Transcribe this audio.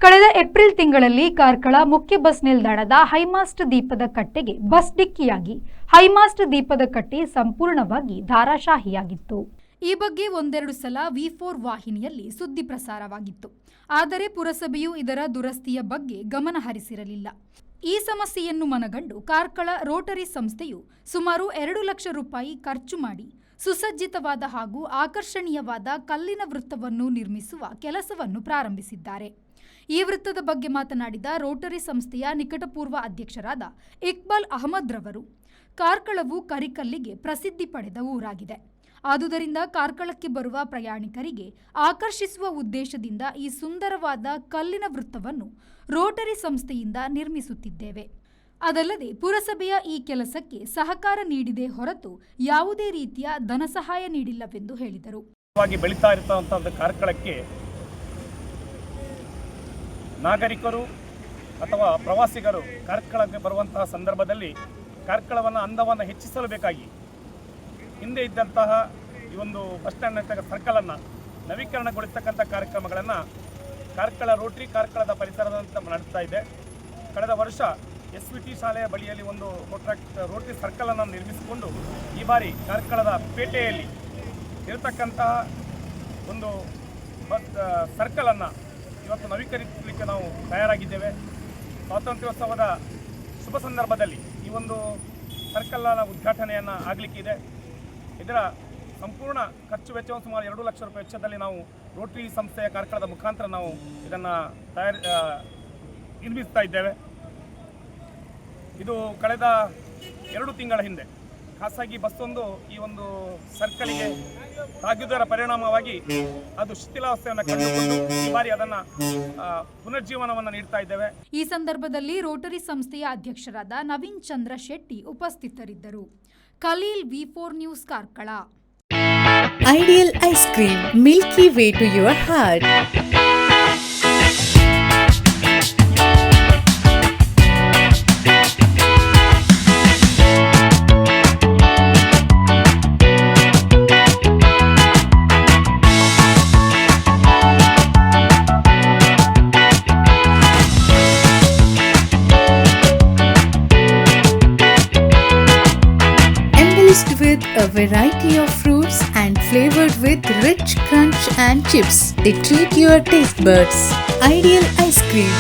ಕಳೆದ ಏಪ್ರಿಲ್ ತಿಂಗಳಲ್ಲಿ ಕಾರ್ಕಳ ಮುಖ್ಯ ಬಸ್ ನಿಲ್ದಾಣದ ಹೈಮಾಸ್ಟ್ ದೀಪದ ಕಟ್ಟೆಗೆ ಬಸ್ ಡಿಕ್ಕಿಯಾಗಿ ಹೈಮಾಸ್ಟ್ ದೀಪದ ಕಟ್ಟೆ ಸಂಪೂರ್ಣವಾಗಿ ಧಾರಾಶಾಹಿಯಾಗಿತ್ತು. ಈ ಬಗ್ಗೆ ಒಂದೆರಡು ಸಲ V4 ವಾಹಿನಿಯಲ್ಲಿ ಸುದ್ದಿ ಪ್ರಸಾರವಾಗಿತ್ತು. ಆದರೆ ಪುರಸಭೆಯು ಇದರ ದುರಸ್ತಿಯ ಬಗ್ಗೆ ಗಮನ ಹರಿಸಿರಲಿಲ್ಲ. ಈ ಸಮಸ್ಯೆಯನ್ನು ಮನಗಂಡು ಕಾರ್ಕಳ ರೋಟರಿ ಸಂಸ್ಥೆಯು ಸುಮಾರು 2 ಲಕ್ಷ ರೂಪಾಯಿ ಖರ್ಚು ಮಾಡಿ ಸುಸಜ್ಜಿತವಾದ ಹಾಗೂ ಆಕರ್ಷಣೀಯವಾದ ಕಲ್ಲಿನ ವೃತ್ತವನ್ನು ನಿರ್ಮಿಸುವ ಕೆಲಸವನ್ನು ಪ್ರಾರಂಭಿಸಿದ್ದಾರೆ. ಈ ವೃತ್ತದ ಬಗ್ಗೆ ಮಾತನಾಡಿದ ರೋಟರಿ ಸಂಸ್ಥೆಯ ನಿಕಟಪೂರ್ವ ಅಧ್ಯಕ್ಷರಾದ ಇಕ್ಬಾಲ್ ಅಹಮದ್ ರವರು, ಕಾರ್ಕಳವು ಕರಿಕಲ್ಲಿಗೆ ಪ್ರಸಿದ್ಧಿ ಪಡೆದ ಊರಾಗಿದೆ. ಆದುದರಿಂದ ಕಾರ್ಕಳಕ್ಕೆ ಬರುವ ಪ್ರಯಾಣಿಕರಿಗೆ ಆಕರ್ಷಿಸುವ ಉದ್ದೇಶದಿಂದ ಈ ಸುಂದರವಾದ ಕಲ್ಲಿನ ವೃತ್ತವನ್ನು ರೋಟರಿ ಸಂಸ್ಥೆಯಿಂದ ನಿರ್ಮಿಸುತ್ತಿದ್ದೇವೆ. ಅದಲ್ಲದೆ ಪುರಸಭೆಯ ಈ ಕೆಲಸಕ್ಕೆ ಸಹಕಾರ ನೀಡಿದೆ ಹೊರತು ಯಾವುದೇ ರೀತಿಯ ಧನಸಹಾಯ ನೀಡಿಲ್ಲವೆಂದು ಹೇಳಿದರು. ಬೆಳೀತಾ ಇರುವಂತಹ ಕಾರ್ಕಳಕ್ಕೆ ನಾಗರಿಕರು ಅಥವಾ ಪ್ರವಾಸಿಗರು ಕಾರ್ಕಳಕ್ಕೆ ಬರುವಂತಹ ಸಂದರ್ಭದಲ್ಲಿ ಕಾರ್ಕಳವನ್ನು ಅಂದವನ್ನು ಹೆಚ್ಚಿಸಲು ಬೇಕಾಗಿ ಹಿಂದೆ ಇದ್ದಂತಹ ಈ ಒಂದು ಬಸ್ ಸ್ಟ್ಯಾಂಡ್ ಸರ್ಕಲನ್ನು ನವೀಕರಣಗೊಳಿಸತಕ್ಕಂಥ ಕಾರ್ಯಕ್ರಮಗಳನ್ನು ಕಾರ್ಕಳ ರೋಟರಿ ಕಾರ್ಕಳದ ಪರಿಸರದಂತ ನಡೆಸ್ತಾ ಇದೆ. ಕಳೆದ ವರ್ಷ SVT ಶಾಲೆಯ ಬಳಿಯಲ್ಲಿ ಒಂದು ರೋಟರಿ ಸರ್ಕಲನ್ನು ನಿರ್ಮಿಸಿಕೊಂಡು ಈ ಬಾರಿ ಕಾರ್ಕಳದ ಪೇಟೆಯಲ್ಲಿ ಇರತಕ್ಕಂತಹ ಒಂದು ಬಸ್ ಸರ್ಕಲನ್ನು ಇವತ್ತು ನವೀಕರಿಸಲಿಕ್ಕೆ ನಾವು ತಯಾರಾಗಿದ್ದೇವೆ. ಸ್ವಾತಂತ್ರ್ಯೋತ್ಸವದ ಶುಭ ಸಂದರ್ಭದಲ್ಲಿ ಈ ಒಂದು ಸರ್ಕಲ್ನ ಉದ್ಘಾಟನೆಯನ್ನು ಆಗಲಿಕ್ಕಿದೆ. ಇದರ ಸಂಪೂರ್ಣ ಖರ್ಚು ವೆಚ್ಚವನ್ನು ಸುಮಾರು 2 ಲಕ್ಷ ರೂಪಾಯಿ ವೆಚ್ಚದಲ್ಲಿ ನಾವು ರೋಟರಿ ಸಂಸ್ಥೆಯ ಕಾರ್ಕಳದ ಮುಖಾಂತರ ನಾವು ಇದನ್ನು ನಿರ್ಮಿಸ್ತಾ ಇದ್ದೇವೆ. ಇದು ಕಳೆದ 2 ತಿಂಗಳ ಹಿಂದೆ ಖಾಸಗಿ ಬಸ್ಸೊಂದು ಈ ಒಂದು ಸರ್ಕಲಿಗೆ ತಾಗಿದ್ದರ ಪರಿಣಾಮವಾಗಿ ಅದು ಶಿಥಿಲಾವಸ್ಥೆಯನ್ನು ಕಂಡುಕೊಂಡು ಈ ಬಾರಿ ಅದನ್ನು ಪುನರ್ಜೀವನವನ್ನು ನೀಡ್ತಾ ಇದ್ದೇವೆ. ಈ ಸಂದರ್ಭದಲ್ಲಿ ರೋಟರಿ ಸಂಸ್ಥೆಯ ಅಧ್ಯಕ್ಷರಾದ ನವೀನ್ ಚಂದ್ರ ಶೆಟ್ಟಿ ಉಪಸ್ಥಿತರಿದ್ದರು. Khaleel, V4 news, Karkala. Ideal ice cream, milky way to your heart. With a variety of fruits and flavored with rich crunch and chips, they treat your taste buds. Ideal ice cream.